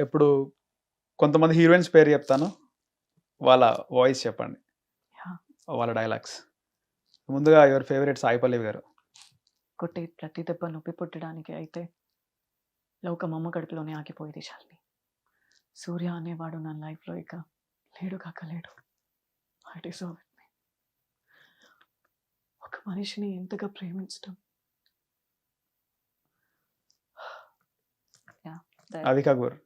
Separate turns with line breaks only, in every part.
ఇప్పుడు కొంతమంది హీరోయిన్స్ పేరు చెప్తాను. వాళ్ళ వాయిస్ చెప్పండి.
యాహ్!
వాళ్ళ డైలాగ్స్. ముందుగా యువర్ ఫేవరెట్ సాయి పల్లవి గారు.
కొట్టే ప్రతి దెబ్బ నొప్పి పుట్టడానికి అయితే లోకమమ్మ కడుపులోనే ఆగిపోయేది శాలిని. సూర్య అనేవాడు నా లైఫ్‌లో ఇక లేడు కాక లేడు. I deserve it. ఒక మనిషిని ఎంతగా ప్రేమించడం. యాహ్!
అవికా గూర్.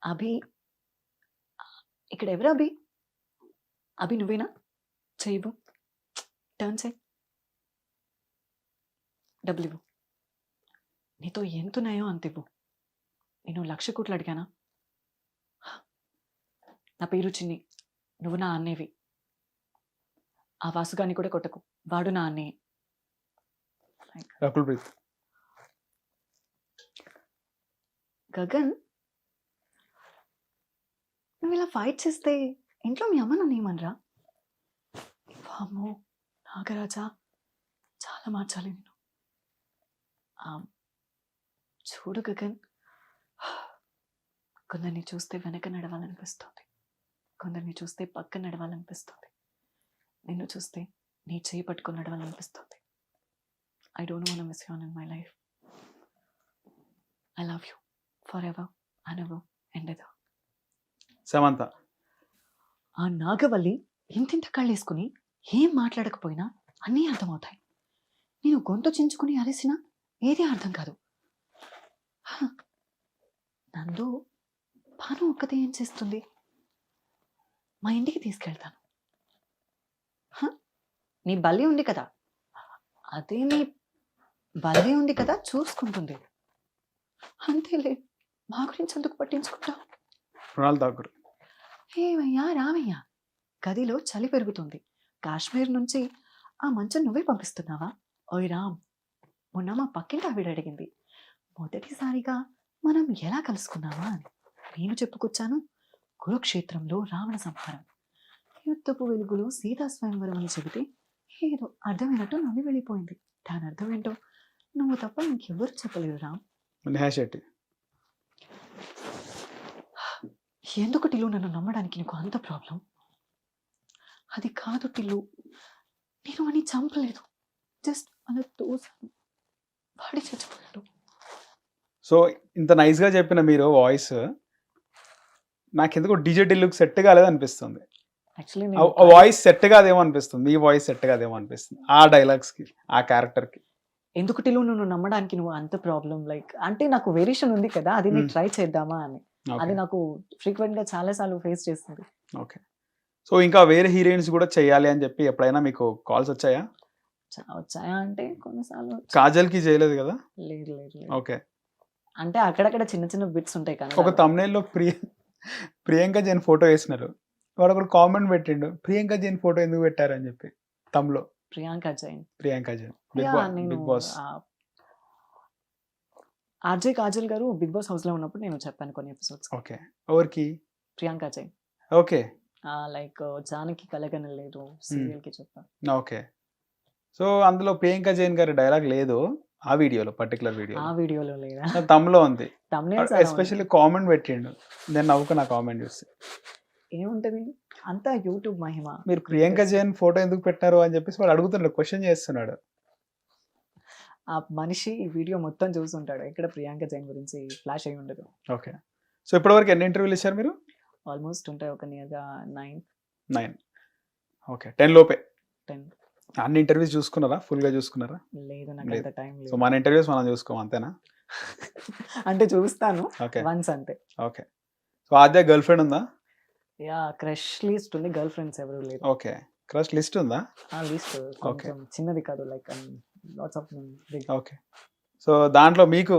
అభి ఇక్కడ ఎవరు అభి? అభి నువ్వేనా? చెయ్యివ్వు. టర్న్ చెయ్. డబ్బులివ్వు. నీతో ఎంతున్నాయో అంతివ్వు. నేను 1,00,000 కోట్లు అడిగానా? నా పేరు చిన్ని. నువ్వు నా అన్నేవి. ఆ వాసుగాన్ని కూడా కొట్టకు. వాడు నా అన్నయ్యే.
రకుల్ ప్రీత్.
గగన్, నువ్వు ఇలా ఫైట్ చేస్తే ఇంట్లో మీ అమ్మ నన్ను ఏమనరా? వామ్మో నాగరాజా, చాలా మార్చాలి నేను. చూడు గగన్, కొందరిని చూస్తే వెనక నడవాలనిపిస్తుంది, కొందరిని చూస్తే పక్క నడవాలనిపిస్తుంది, నిన్ను చూస్తే నీ చేయి పట్టుకొని నడవాలనిపిస్తుంది. I don't want to miss you in my life. I love you forever and ever and ever.
Samantha.
ఆ నాగవల్లి ఇంతింత కళ్ళేసుకుని ఏం మాట్లాడకపోయినా అన్నీ అర్థమవుతాయి. నేను గొంతు చించుకుని అరిసినా ఏది అర్థం కాదు. నందు, భాను ఒక్కతే ఏం చేస్తుంది? మా ఇంటికి తీసుకెళ్తాను. నీ బల్లి ఉంది కదా, అదే నీ బల్లి ఉంది కదా, చూసుకుంటుంది. అంతేలే, మా గురించి ఎందుకు పట్టించుకుంటా?
మృణాల్ ఠాకూర్.
ఏమయ్యా రామయ్య, గదిలో చలి పెరుగుతుంది. కాశ్మీర్ నుంచి ఆ మంచం నువ్వే పంపిస్తున్నావా? ఓయ్ రామ్, మొన్న మా పక్కింటి ఆవిడ అడిగింది, మొదటిసారిగా మనం ఎలా కలుసుకున్నావా అని. నేను చెప్పుకొచ్చాను, కురుక్షేత్రంలో రావణ సంహారం, యుద్ధపు వెలుగులో సీతా స్వయంవరం అని చెబితే ఏదో అర్థమైనట్టు నవ్వి వెళ్ళిపోయింది. దాని అర్థం ఏంటో నువ్వు తప్ప ఇంకెవ్వరు చెప్పలేరు రామ్.
నేహా శెట్టి.
ఎందుకు టిల్లు నన్ను నమ్మడానికి నీకు అంత ప్రాబ్లం? అది కాదు టిల్లు, నేను అని చంపలేదు, జస్ట్ అలా తోసాను, వాడి చచ్చిపోయాడు.
సో ఇంత నైస్గా చెప్పిన మీరు వాయిస్ నాకెందుకు డిజిటల్ లుక్ సెట్ కాలేదు అనిపిస్తుంది.
యాక్చువల్లీ
ఆ వాయిస్ సెట్ కాదేమో అనిపిస్తుంది, ఈ వాయిస్ సెట్ కాదేమో అనిపిస్తుంది ఆ డైలాగ్స్కి, ఆ క్యారెక్టర్కి.
ఎందుకు టిల్లు నువ్వు నమ్మడానికి నువ్వు అంత ప్రాబ్లం? లైక్ అంటే నాకు వేరియేషన్ ఉంది కదా, అది నేను ట్రై చేద్దామా అని. అది నాకు ఫ్రీక్వెంట్ గా చాలా సార్లు ఫేస్ చేస్తుంది.
ఓకే. సో ఇంకా వేరే హీరోయిన్స్ కూడా చేయాలి అని చెప్పి ఎప్పుడైనా మీకు కాల్స్ వచ్చాయా?
వచ్చాయా అంటే కొన్నిసార్లు.
కాజల్కి చేయలేదు కదా?
లేదు లేదు లేదు.
ఓకే.
అంటే అక్కడక్కడ చిన్న చిన్న బిట్స్ ఉంటాయి కానీ.
ఒక thumbnail ప్రియాంక జైన్ ఫోటో వేసినారు, వాడు ఒకడు కామెంట్ పెట్టిండు, ప్రియాంక జైన్ ఫోటో ఎందుకు పెట్టారు అని చెప్పి. తమ్లో
Priyanka Jain.
Priyanka Jain
Bigg Boss. RJ Kajal garu Bigg boss house లో ఉన్నప్పుడు నేను చెప్పాను కొన్ని ఎపిసోడ్స్.
ఓకే. ఎవరికి?
Priyanka Jain.
Okay.
Like Janaki Kalaganaledu serial కి చెప్పాను.
ఓకే. సో అందులో ప్రియాంక జైన్ గారి డైలాగ్ లేదు ఆ వీడియోలో, పర్టికులర్ వీడియో.
ఆ వీడియోలో లేదా?
తమ్లో ఉంది.
thumbnails
ఎస్పెషల్లీ కామెంట్ పెట్టిండు, నేను నవ్వుకున్నా కామెంట్ చూసి.
ఏముంటది అంతా యూట్యూబ్ మహిమ.
మీరు ప్రియాంక జైన్ ఫోటో ఎందుకు పెట్టారు అని చెప్పేసి వాడు అడుగుతున్నాడు, క్వశ్చన్ చేస్తున్నాడు.
ఆ మనిషి ఈ వీడియో మొత్తం చూస్తుంటాడు, ఇక్కడ ప్రియాంక జైన్ గురించి ఫ్లాష్ అయి ఉండదు.
ఓకే. సో ఇప్పటివరకు ఎన్ని ఇంటర్వ్యూలు ఇచ్చారు మీరు?
ఆల్మోస్ట్ ఉంటాయి ఒక నియర్గా 9.
ఓకే. 10 లోపే.
10.
అన్ని ఇంటర్వ్యూస్ చూసుకున్నారా? ఫుల్గా చూసుకున్నారా?
లేదు, నాకు అంత టైం
సో
లేదు.
మన ఇంటర్వ్యూస్ మనం చూసుకోం అంతేనా?
అంటే చూస్తాను
ఓకే.
వన్స్ అంతే.
ఓకే. సో ఆద్య గర్ల్ ఫ్రెండ్ ఉందా?
యా, క్రష్ లిస్ట్ ఉంది, గర్ల్ ఫ్రెండ్స్ ఎవరు లేరు.
ఓకే. క్రష్ లిస్ట్ ఉందా?
ఆ లిస్ట్ కొంచెం చిన్నది కాదు, like lots of big.
Okay. So దాంట్లో మీకు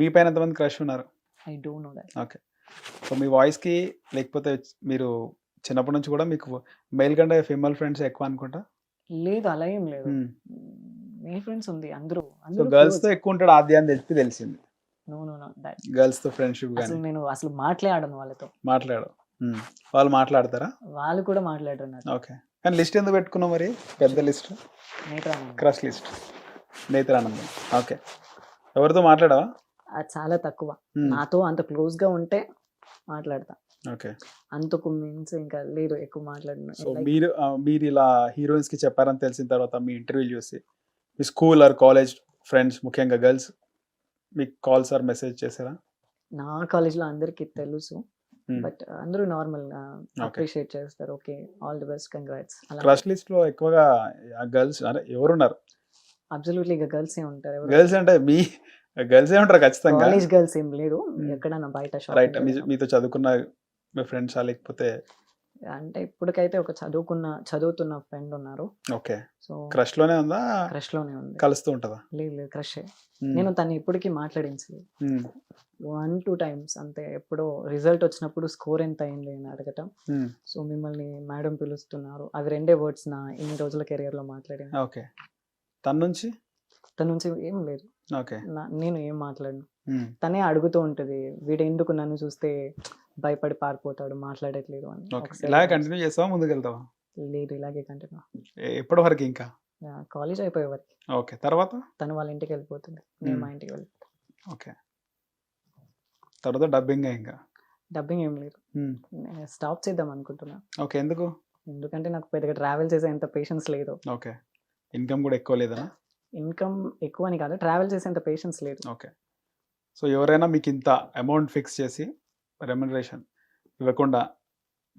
మీ పైన ఎంతమంది క్రష్ ఉన్నారు?
I don't know that.
Okay. So మీ వాయిస్కి లేకపోతే మీరు చిన్నప్పటి నుంచి కూడా మీకు మెయిల్ కంటే ఫీమేల్ ఫ్రెండ్స్ ఎక్కువ అనుకుంటా?
లేదు, అలా ఏం లేదు. మేల్ ఫ్రెండ్స్ ఉంది, అందరూ
సో గర్ల్స్తో ఎక్కువ ఉంటాడు ఆద్య అని తెలిసింది.
No no no that.
గర్ల్స్తో ఫ్రెండ్షిప్ కానీ
అసలు నేను అసలు మాట్లాడను వాళ్ళతో.
మాట్లాడు. వాళ్ళు మాట్లాడతారా?
వాళ్ళు కూడా మాట్లాడరు నాతో.
ఓకే. కానీ లిస్ట్ ఎందుకు పెట్టుకున్నావు మరి, పెద్ద లిస్ట్?
నేత్రానందం.
క్రష్ లిస్ట్ నేత్రానందం. ఓకే. ఎవరితో మాట్లాడావా?
అది చాలా తక్కువ.
హ్మ్.
నాతో అంత క్లోజ్‌గా ఉంటే మాట్లాడతా.
ఓకే.
అంతకు మించి ఇంకా లేదు ఎక్కువ మాట్లాడను.
సో
లైక్
మీరు ఇలా హీరోయిన్స్‌కి చెప్పారని తెలిసిన తర్వాత మీ ఇంటర్వ్యూలు చూసి మీ స్కూల్ ఆర్ కాలేజ్ ఫ్రెండ్స్ ముఖ్యంగా గర్ల్స్ మీకు కాల్స్ ఆర్ మెసేజ్ చేసారా?
నా కాలేజ్‌లో అందరికీ తెలుసు.
హ్మ్.
బట్ అందరూ నార్మల్‌గా
ఓకే.
అప్రిషియేట్ చేస్తారు. Okay. All the best. Congrats. అలా
క్రష్ లిస్ట్‌లో ఎక్కువగా గర్ల్స్ అంటే ఎవరున్నారు?
అబ్సల్యూట్‌లీ ఇక గర్ల్సే ఉంటారు. ఎవరు
గర్ల్స్ అంటే గర్ల్సే ఉంటారు ఖచ్చితంగా.
కాలేజ్ గర్ల్స్ ఏం లేదు.
హ్మ్.
ఎక్కడైనా బయట
రైట్.
షాపింగ్‌కి వెళ్ళినప్పుడు.
మీతో చదువుకున్న మీ ఫ్రెండ్సా? లేకపోతే
అంటే ఇప్పటికైతే ఒక చదువుతున్న ఫ్రెండ్ ఉన్నారు.
ఓకే.
సో
క్రష్‌లోనే ఉందా?
క్రష్‌లోనే ఉంది.
కలుస్తూ ఉంటదా?
లేదు క్రషే.
హ్మ్.
నేను తన్ని ఇప్పటికి మాట్లాడించలేదు.
హ్మ్.
1, 2 టైమ్స్ అంతే. ఎప్పుడో రిజల్ట్ వచ్చినప్పుడు స్కోర్ ఎంత అయింది అని అడగటం.
హ్మ్.
సో మిమ్మల్ని మేడం పిలుస్తున్నారు. అవి రెండే వర్డ్స్ నా ఇన్ని రోజుల కెరియర్‌లో మాట్లాడాను.
ఓకే. తన నుంచి?
తన నుంచి ఏం లేదు.
ఓకే.
నేను ఏం మాట్లాడను.
హ్మ్.
తనే అడుగుతూ ఉంటది. వీడెందుకు నన్ను చూస్తే భయపడి పారిపోతాడు, మాట్లాడట్లేదు అని.
ఓకే.
ఒకసారి
ఇలాగే కంటిన్యూ చేస్తావా? ముందుకెళ్తావా?
లేదు ఇలాగే కంటిన్యూ.
ఎప్పటి వరకు ఇంకా?
కాలేజ్ అయిపోయే వరకి.
ఓకే. తర్వాత?
తను వాళ్ళ ఇంటికి వెళ్ళిపోతుంది. నేను మా ఇంటికి వెళ్ళిపోతా.
ఓకే. తర్వాత డబ్బింగే ఇంకా.
డబ్బింగ్ ఏం లేదు.
హ్మ్.
నేను స్టాప్ చేద్దాం అనుకుంటున్నా.
ఓకే. ఎందుకు?
ఎందుకంటే నాకు పెద్దగా ట్రావెల్ చేసేంత పేషెన్స్ లేదు.
ఓకే. ఇన్‌కమ్ కూడా ఎక్కువ లేదనా?
ఇన్‌కమ్ ఎక్కువని కాదు. ట్రావెల్ చేసేంత పేషెన్స్ లేదు.
ఓకే. సో ఎవరైనా మీకింత అమౌంట్ ఫిక్స్ చేసి రెమ్యునరేషన్ ఇవ్వకుండా,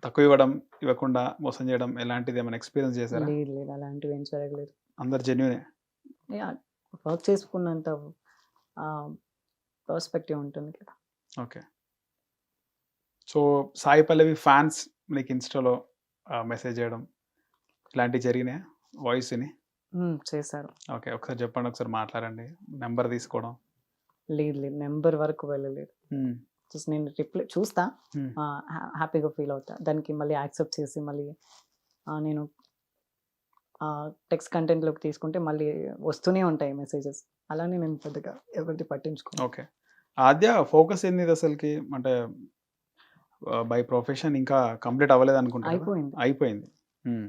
తక్కువ ఇవ్వకుండా మోసం చేయడం ఎలాంటిది ఏమైనా ఎక్స్‌పీరియన్స్ చేసారా?
లేదు లేదు. అలాంటివి ఏం జరగలేదు.
అందరు జెన్యూనే.
యాహ్! వర్క్ చేసుకున్నంత పర్స్పెక్టివ్ ఉంటుంది కదా!
Okay. So Sai Pallavi fans నీకు ఇన్‌స్టాలో మెసేజ్ చేయడం ఇలాంటివి జరిగినాయా? వాయిస్ విని?
చేశారు.
ఓకే. ఒకసారి చెప్పండి. ఒకసారి మాట్లాడండి. నంబర్ తీసుకోవడం.
లేదు లేదు. నంబర్ వరకు వెళ్ళలేదు.
హ్మ్.
జస్ట్ నేను రిప్లై చూస్తా.
హ్మ్.
హ్యాపీగా ఫీల్ అవుతా. దానికి మళ్ళీ యాక్సెప్ట్ చేసి మళ్ళీ నేను టెక్స్ట్ కంటెంట్‌లోకి తీసుకుంటే మళ్ళీ వస్తూనే ఉంటాయి మెసేజెస్. అలానే నేను పెద్దగా ఎవరిది పట్టించుకోను.
ఓకే. ఆద్య ఫోకస్ ఏంది అసలకి? అంటే బై ప్రొఫెషన్ ఇంకా కంప్లీట్ అవ్వలేదనుకుంటా కదా?
అయిపోయింది.
అయిపోయింది. హ్మ్.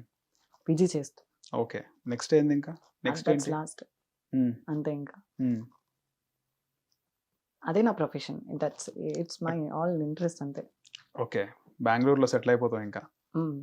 పీజీ చేస్తూ.
ఓకే. నెక్స్ట్ ఏంది ఇంకా? నెక్స్ట్
దట్స్
ఏంటి?
లాస్ట్.
హ్మ్.
అంతే ఇంకా.
హ్మ్.
అదే నా profession. It's my all interest అంతే.
ఓకే. బెంగుళూరులో సెటిల్ అయిపోతావు ఇంకా.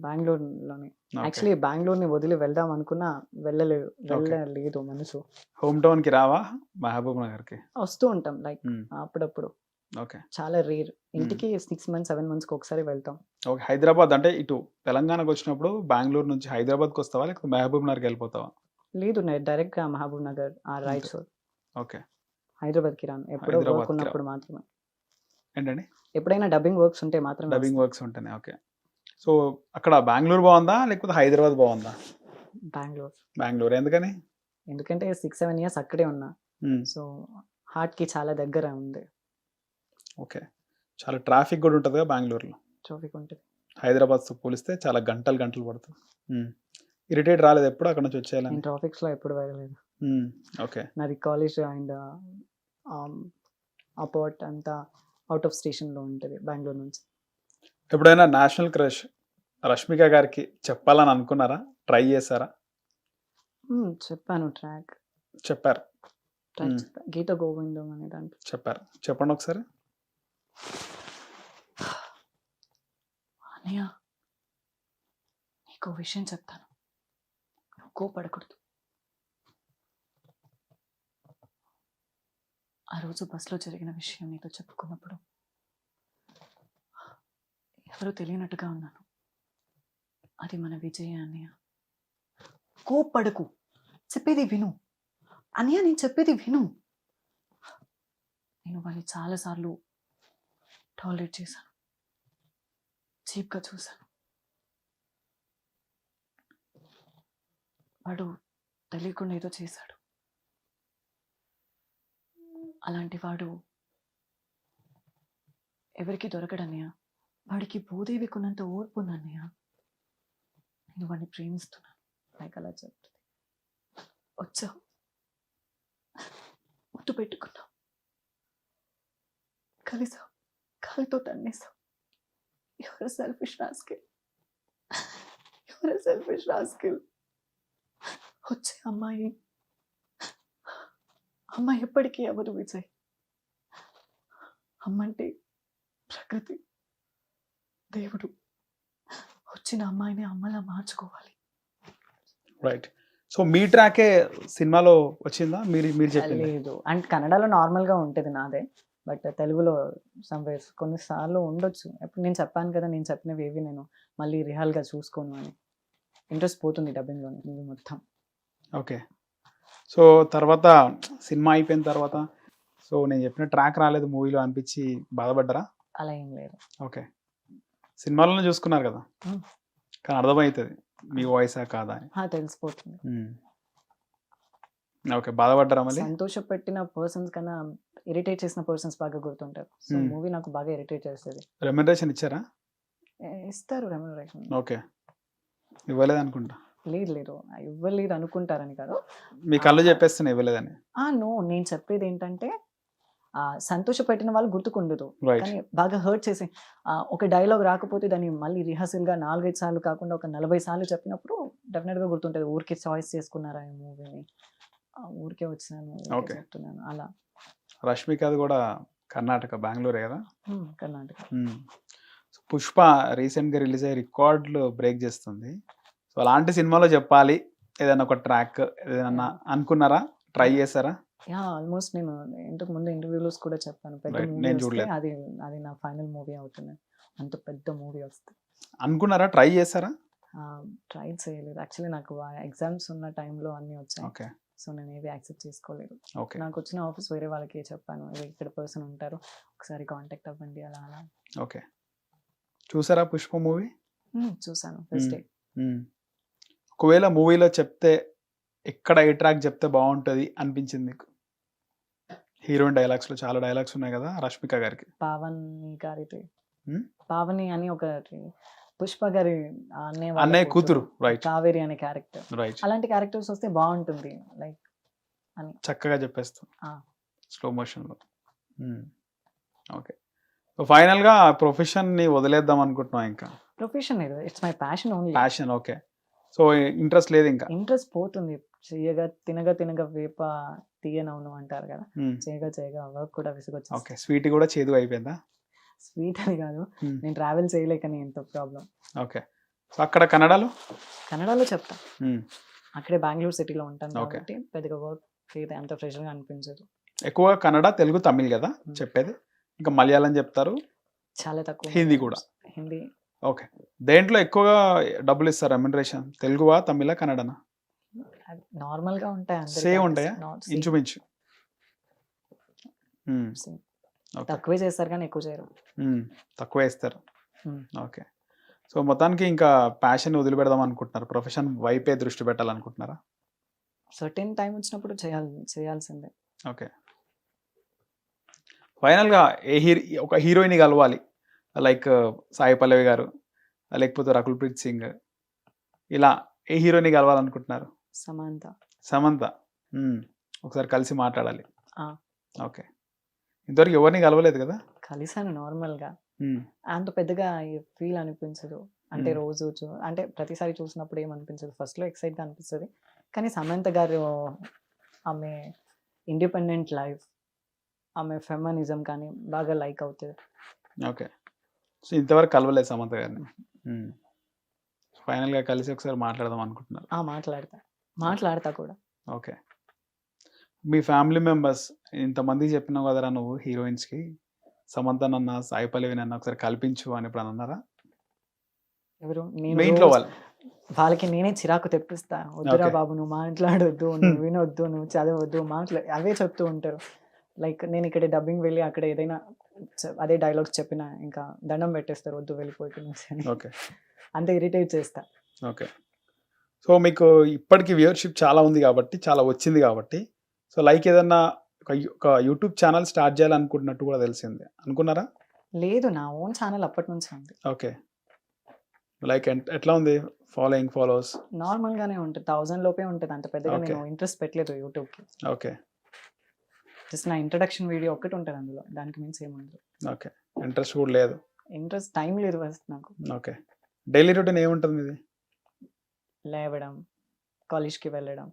బెంగుళూరులోనే.
ఓకే.
యాక్చువల్లీ బెంగుళూరుని వదిలి వెళ్దాం అనుకున్నా
ఓకే.
వెళ్ళలేదు మనసు.
హోమ్ టౌన్‌కి రావా? మహబూబ్ నగర్‌కి?
వస్తూ ఉంటాం లైక్
హ్మ్.
అప్పుడప్పుడు.
ఓకే.
చాలా రేర్. ఇంటికి 6 మంత్స్, 7 మంత్స్‌కి ఒకసారి వెళ్తాం.
ఓకే. హైదరాబాద్ అంటే ఇటు తెలంగాణకొచ్చినప్పుడు బెంగుళూరు నుంచి హైదరాబాద్‌కొస్తావా? లేకపోతే మహబూబ్ నగర్‌కెళ్ళిపోతావా?
లేదు నేను డైరెక్ట్‌గా మహబూబ్ నగర్ రైట్
అంతే.
షోర్.
ఓకే.
హైదరాబాద్‌కి రాను. ఎప్పుడో వర్క్
హైదరాబాద్‌కి రావు.
ఉన్నప్పుడు మాత్రమే.
ఏంటండి?
ఎప్పుడైనా డబ్బింగ్ వర్క్స్ ఉంటే మాత్రమే
డబ్బింగ్
వస్తా.
వర్క్స్ ఉంటేనే. ఓకే. సో అక్కడ బెంగుళూరు బావుందా? లేకపోతే హైదరాబాద్ బావుందా?
బెంగుళూరు.
బెంగుళూరు ఎందుకని?
ఎందుకంటే 6, 7 ఇయర్స్ అక్కడే ఉన్నా.
హ్మ్.
సో హార్ట్‌కి చాలా దగ్గర ఉంది.
ఓకే. చాలా ట్రాఫిక్ గూడా ఉంటదిగా బెంగుళూరులో.
ట్రాఫిక్ ఉంటది.
హైదరాబాద్‌తో పోలిస్తే చాలా గంటలు గంటలు పడుతది. హ్మ్. ఇరిటేట్ రాలేదా ఎప్పుడు అక్కడి నుంచి వచ్చేయాలని?
నేను ట్రాఫిక్స్‌లో ఎప్పుడు వెళ్ళలేదు.
హ్మ్. ఓకే.
నాది కాలేజ్ అండ్ ఆ పార్ట్ అంతా ఔట్ ఆఫ్ స్టేషన్‌లో ఉంటది బెంగుళూరు నుంచి.
ఎప్పుడైనా నేషనల్ క్రష్ రష్మిక గారికి చెప్పాలని అనుకున్నారా? ట్రై చేసారా?
చెప్పాను ట్రాక్.
చెప్పారు.
ట్రాక్
హ్మ్.
చెప్పా. 'గీత గోవిందం' అనే దాంట్లో.
చెప్పారు. చెప్పండి ఒకసారి.
అన్నయ్య నీకో విషయం చెప్తాను. నువ్వు కోపడకూడదు. ఆ రోజు బస్‌లో జరిగిన విషయం నీతో చెప్పుకున్నప్పుడు ఎవరో తెలియనట్టుగా ఉన్నాను. అది మన విజయే అన్నయ్య. కోప్పడకు. చెప్పేది విను. అన్నయ్య నేను చెప్పేది విను. నేను వాడిని చాలా సార్లు టాలరేట్ చేశాను. చీప్‌గా చూశాను. వాడు తెలియకుండా ఏదో చేశాడు. అలాంటి వాడు ఎవరికి దొరకడన్నయ్య. వాడికి భూదేవి కొన్నంత ఓర్పు ఉందన్నయ్య. నేను వాడిని ప్రేమిస్తున్నాను. లైక్ అలా చెప్తుంది. వచ్చావు. ముద్దు పెట్టుకున్నావు. కలిసావు. కాలితో తన్నేసావు. ఎవరు సెల్ఫిష్ రాస్కెల్. ఎవరు సెల్ఫిష్ రాస్కెల్. వచ్చే అమ్మాయి ఎప్పటికీ ఎవరు విజయ్. అమ్మంటే ప్రకృతి, దేవుడు. వచ్చిన అమ్మాయిని అమ్మలా మార్చుకోవాలి.
రైట్. సో మీ ట్రాకే సినిమాలో వచ్చిందా? మీరు చెప్పింది?
లేదు. అండ్ కన్నడలో నార్మల్‌గా ఉంటది నాదే. బట్ తెలుగులో సమ్‌వేర్స్ కొన్నిసార్లు ఉండొచ్చు. ఇప్పుడు నేను చెప్పాను కదా! నేను చెప్పినవేవి నేను మళ్ళీ రిహాల్‌గా చూసుకోను అని. ఇంట్రెస్ట్ పోతుంది డబ్బింగ్‌లోని మూవీ మొత్తం.
ఓకే. సో తర్వాత సినిమా అయిపోయిన తర్వాత సో నేను చెప్పిన ట్రాక్ రాలేదు మూవీలో అనిపించి బాధపడ్డారా?
అలా ఏం లేదు.
ఓకే. సినిమాలోనే చూసుకున్నారు కదా!
హ్మ్.
కానీ అర్థమైతది మీ వాయిసా కాదా అని.
తెలిసిపోతుంది.
ఓకే. బాధపడ్డారా మళ్ళీ?
సంతోషపెట్టిన పర్సన్స్ కన్నా ఇరిటేట్ చేసిన పర్సన్స్ బాగా గుర్తుంటారు. సో మూవీ నాకు బాగా ఇరిటేట్ చేస్తది.
రెమ్యునరేషన్ ఇచ్చారా?
ఇస్తారు రెమ్యునరేషన్.
ఓకే. ఇవ్వలేదనుకుంటా.
లేదు. ఇవ్వలేదు అనుకుంటారని కాదు.
మీ కళ్ళు చెప్పేస్తున్నాయి ఇవ్వలేదని.
నో, నేను చెప్పేదేంటంటే సంతోషపెట్టిన వాళ్ళు గుర్తుకుండదు.
రైట్.
కానీ బాగా హర్ట్ చేసి ఒక డైలాగ్ రాకపోతే దాన్ని మళ్ళీ రిహార్సల్‌గా 4, 5 సార్లు కాకుండా ఒక 40 సార్లు చెప్పినప్పుడు డెఫినిట్‌గా గుర్తుంటది. ఊరికే చాయిస్ చేసుకున్నారా ఈ మూవీని? ఊరికే వచ్చినాను, ఊరికే
ఓకే.
చెప్తున్నాను అలా.
రష్మికది కూడా కర్ణాటక, బెంగుళూరే కదా?
కర్ణాటక.
సో 'పుష్ప' రీసెంట్‌గా రిలీజ్ అయ్యి రికార్డులు బ్రేక్ చేస్తుంది. సో అలాంటి సినిమాలో చెప్పాలి ఏదైనా ఒక ట్రాక్ ఏదైనా అనుకున్నారా? ట్రై చేశారా?
ఆల్మోస్ట్ నేను ఇంతకు ముందు ఇంటర్వ్యూ‌లోస్ కూడా చెప్పాను. పెద్ద
రైట్.
మూవీ
నేను
వస్తే
చూడలేదు.
అది నా ఫైనల్ మూవీ అవుతుంది. అంత పెద్ద మూవీ వస్తే.
అనుకున్నారా? ట్రై చేశారా?
ట్రై చేయలేదు. యాక్చువల్లీ నాకు ఎగ్జామ్స్ ఉన్న టైంలో అన్నీ వచ్చాయి.
ఓకే.
సో నేను ఏవి యాక్సెప్ట్ చేసుకోలేదు.
ఓకే.
నాకు వచ్చిన ఆఫర్స్ వేరే వాళ్ళకి చెప్పాను. ఇక్కడ పర్సన్ ఉంటారు. ఒకసారి కాంటాక్ట్ అవ్వండి అలా అలా.
ఓకే. చూసారా 'పుష్ప' మూవీ?
చూసాను ఫస్ట్ డే.
ఒకవేళ మూవీలో చెప్తే ఎక్కడ ఏ ట్రాక్ చెప్తే బాగుంటది అనిపించింది మీకు? హీరోయిన్ డైలాగ్స్‌లో చాలా డైలాగ్స్ ఉన్నాయి కదా రష్మిక గారికి.
పావని గారిది.
హ్మ్?
పావని అని ఒకటి పుష్ప గారి
అన్నయ్య కూతురు. రైట్.
కావేరి అనే క్యారెక్టర్.
రైట్.
అలాంటి క్యారెక్టర్స్ వస్తే బాగుంటుంది లైక్ అని.
చక్కగా చెప్పేస్తాం.
ఆ.
స్లో మోషన్‌లో. ఓకే. సో ఫైనల్‌గా ప్రొఫెషన్‌ని వదిలేద్దాం అనుకుంటున్నాం ఇంకా.
ప్రొఫెషన్ లేదు. It's my passion only.
Passion. Okay. So interest లేదు ఇంకా.
ఇంట్రెస్ట్ పోతుంది. చేయగా తినగా వేప తీయనవును అంటారు కదా! చేయగా వర్క్ కూడా విసుగొచ్చేస్తుంది.
ఓకే. స్వీట్ కూడా చేదుగా అయిపోయిందా?
స్వీట్ అని కాదు. నేను ట్రావెల్ చేయలేకని ఎంత ప్రాబ్లం.
ఓకే. సో అక్కడ కన్నడలో
చెప్తా. అక్కడే బెంగుళూరు సిటీలో ఉంటాను
ఓకే.
కాబట్టి పెద్దగా వర్క్ చేయదు. అంత ఫ్రెషర్‌గా అనిపించదు.
ఎక్కువగా కన్నడ, తెలుగు, తమిళ్ కదా చెప్పేది. ఇంకా మలయాళం చెప్తారు.
చాలా తక్కువ.
హిందీ కూడా.
హిందీ.
ఓకే. దేంట్లో ఎక్కువగా డబ్బులు ఇస్తారు రెమ్యునరేషన్? తెలుగువా, తమిళా, కన్నడనా?
నార్మల్‌గా ఉంటాయి.
సేమ్ ఉంటాయా? ఇంచుమించు. ఓకే.
తక్కువే చేస్తారు కానీ ఎక్కువ చేయరు.
తక్కువే ఇస్తారు. ఓకే. సో మొత్తానికి ఇంకా ప్యాషన్ వదిలిపెడదాం అనుకుంటున్నారు. ప్రొఫెషన్ వైపే దృష్టి పెట్టాలనుకుంటున్నారా?
సర్టెన్ టైం వచ్చినప్పుడు చేయాల్సిందే.
ఓకే. ఫైనల్‌గా ఒక హీరోయిన్ కలవాలి. లైక్ సాయి పల్లవి గారు, లేకపోతే రకుల్ ప్రీత్ సింగ్, ఇలా ఏ హీరోయిన్ కలవాలనుకుంటున్నారు? సమంత. ఒకసారి కలిసి మాట్లాడాలి. ఓకే. ఇంతవరకు ఎవరిని కలవలేదు కదా?
కలిసాను నార్మల్‌గా. అంత పెద్దగా ఫీల్ అనిపించదు. అంటే రోజు అంటే ప్రతిసారి చూసినప్పుడు ఏమనిపించదు. ఫస్ట్‌లో ఎక్సైట్‌గా అనిపిస్తది. కానీ సమంత గారు ఆమె ఇండిపెండెంట్ లైఫ్, ఆమె ఫెమినిజం కానీ బాగా లైక్ అవుతది.
ఓకే. సో ఇంతవరకు కలవలేదు సమంత గారిని. ఫైనల్‌గా కలిసి ఒకసారి మాట్లాడదాం అనుకుంటున్నారు.
మాట్లాడతా కూడా.
ఓకే. మీ ఫ్యామిలీ మెంబర్స్ ఇంతమందికి చెప్పినావు కదరా నువ్వు హీరోయిన్స్‌కి, సమంతనన్నా, సాయి పల్లవినన్నా ఒకసారి కల్పించు అని ఎప్పుడన్నా అన్నారా?
ఎవరు?
మీ ఇంట్లో వాళ్ళు.
వాళ్ళకి నేనే చిరాకు తెప్పిస్తా. వద్దురా బాబు నువ్వు మాట్లాడొద్దు, నువ్వు వినొద్దు, నువ్వు చదవద్దు, అవే చెప్తూ ఉంటారు. లైక్ నేను ఇక్కడ డబ్బింగ్ వెళ్ళి అక్కడ ఏదైనా అదే డైలాగ్స్ చెప్పినా ఇంకా దండం పెట్టేస్తారు. వద్దు వెళ్ళిపోయి.
ఓకే.
అంత ఇరిటేట్ చేస్తా.
ఓకే. సో మీకు ఇప్పటికి వ్యూవర్షిప్ చాలా ఉంది కాబట్టి, చాలా వచ్చింది కాబట్టి, సో లైక్ ఏదన్నా ఒక యూట్యూబ్ ఛానల్ స్టార్ట్ చేయాలనుకుంటున్నట్టు కూడా తెలిసింది. అనుకున్నారా?
లేదు, నా ఓన్ ఛానల్ అప్పటి నుంచి ఉంది.
ఓకే. లైక్ ఎట్లా ఉంది ఫాలోయింగ్, ఫాలోవర్స్?
నార్మల్ గానే ఉంటుంది. 1000 లోపే ఉంటుంది. అంత పెద్దగా నేను ఇంట్రెస్ట్ పెట్టలేదు యూట్యూబ్‌కి.
ఓకే.
జస్ట్ నా ఇంట్రడక్షన్ వీడియో ఒక్కటి ఉంటుంది అందులో. దానికి మించి ఏముండదు.
ఓకే. ఇంట్రెస్ట్ కూడా లేదు.
ఇంట్రెస్ట్ టైం లేదు ఫస్ట్ నాకు.
ఓకే. డైలీ రొటీన్ ఏముంటుంది మీది?
లేవడం, కాలేజ్‌కి వెళ్ళడం,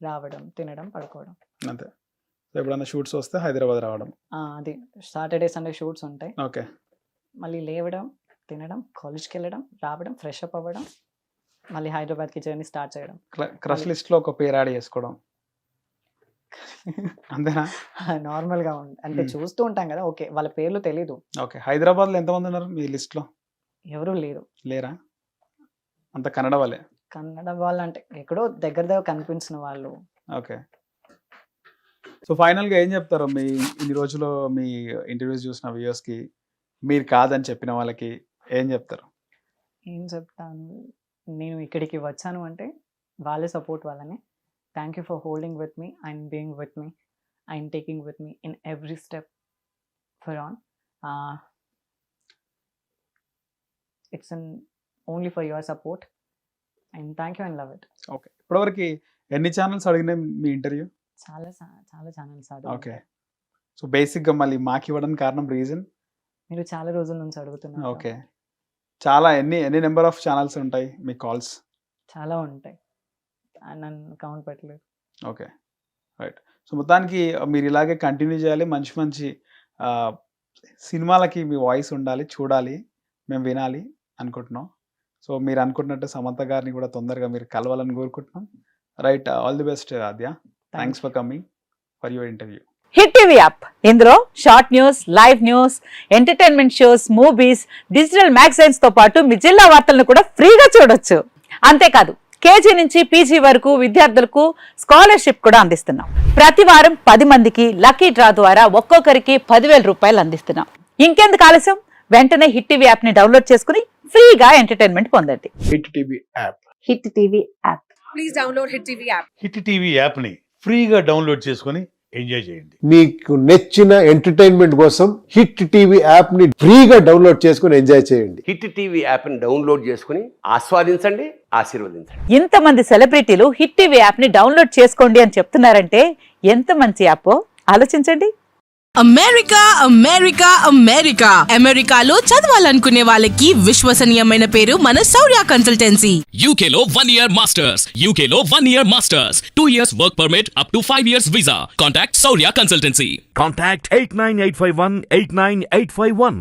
రావడం, తినడం, పడుకోవడం.
అంతే. సో ఎప్పుడైనా షూట్స్ వస్తే హైదరాబాద్ రావడం.
అది సాటర్డే సండే షూట్స్ ఉంటాయి.
ఓకే.
మళ్ళీ లేవడం, తినడం, కాలేజ్కి వెళ్ళడం, రావడం, ఫ్రెష్ అప్ అవ్వడం, మళ్ళీ హైదరాబాద్కి జర్నీ స్టార్ట్ చేయడం.
క్రష్ లిస్ట్లో ఒక పేరు యాడ్ చేసుకోవడం అంతేనా?
నార్మల్గా అంటే చూస్తూ ఉంటాం కదా, ఓకే వాళ్ళ పేర్లు తెలీదు.
ఓకే. హైదరాబాద్లో ఎంతమంది ఉన్నారు మీ లిస్ట్లో?
ఎవరు లేరు.
లేరా? అంత కన్నడ వాళ్ళే?
కన్నడ వాళ్ళు అంటే ఎక్కడో దగ్గర కనిపించిన వాళ్ళు.
ఓకే. సో ఫైనల్గా ఏం చెప్తారు మీ ఇన్ని రోజులు మీ ఇంటర్వ్యూస్ చూసిన వ్యూయర్స్కి, మీరు కాదని చెప్పిన వాళ్ళకి ఏం చెప్తారు?
ఏం చెప్తాను, నేను ఇక్కడికి వచ్చాను అంటే వాళ్ళే సపోర్ట్ వల్లనే. Thank you for holding with me and being with me and taking with me in every step for on. It's only for your support and thank you and love it.
Okay. ఇప్పటివరకు ఎన్ని channels అడిగినాయి మీ interview?
చాలా channels
okay. So బేసిక్గా మళ్ళీ మాకు ఇవ్వడానికి కారణం reason
మీరు చాలా రోజుల నుంచి అడుగుతున్నారు.
ఓకే. చాలా ఎన్ని నెంబర్ ఆఫ్ ఛానల్స్ ఉంటాయి మీ కాల్స్?
చాలా ఉంటాయి, నన్ను కౌంట్ పెట్టలేదు.
Okay, right. సో మొత్తానికి మీరు ఇలాగే కంటిన్యూ చేయాలి, మంచి మంచి సినిమాలకి మీ వాయిస్ ఉండాలి, చూడాలి, మేము వినాలి అనుకుంటున్నాం. సో మీరు అనుకుంటున్నట్టు సమంత గారిని కూడా తొందరగా మీరు కలవాలని కోరుకుంటున్నాం. Right, all the best Aadya. Thanks for coming for your interview.
Hit TV app, ఇందులో short news, live news, entertainment shows, movies, digital magazines తో పాటు మీ జిల్లా వార్తలను కూడా ఫ్రీగా చూడొచ్చు. అంతేకాదు కేజీ నుంచి పీజీ వరకు విద్యార్థులకు స్కాలర్షిప్ కూడా అందిస్తున్నాం. ప్రతి వారం 10 మందికి లక్కీ డ్రా ద్వారా ఒక్కొక్కరికి 10,000 రూపాయలు అందిస్తున్నాం. ఇంకెందుకు ఆలస్యం, వెంటనే హిట్ టీవీ యాప్ ని డౌన్లోడ్ చేసుకుని ఫ్రీగా ఎంటర్టైన్మెంట్ పొందండి.
Hit TV app.
Hit TV app.
Please download hit TV app.
Hit TV app ని ఫ్రీగా డౌన్లోడ్ చేసుకొని ఎంజాయ్ చేయండి.
మీకు నచ్చిన ఎంటర్టైన్మెంట్ కోసం హిట్ టీవీ యాప్ ని ఫ్రీగా డౌన్లోడ్ చేసుకొని ఎంజాయ్ చేయండి.
హిట్ టీవీ యాప్ని డౌన్లోడ్ చేసుకుని ఆస్వాదించండి, ఆశీర్వదించండి.
ఇంతమంది సెలబ్రిటీలు హిట్ టీవీ యాప్ ని డౌన్లోడ్ చేసుకోండి అని చెప్తున్నారంటే ఎంత మంచి యాప్ ఆలోచించండి.
అమెరికా అమెరికా అమెరికా అమెరికాలో చదవాలనుకునే వాళ్ళకి విశ్వసనీయమైన పేరు మన శౌర్య కన్సల్టెన్సీ.
UK లో 1 year masters. UK లో 1 year masters. 2 years work permit up to 5 years visa. Contact Saurya Consultancy.
Contact 89851 89851.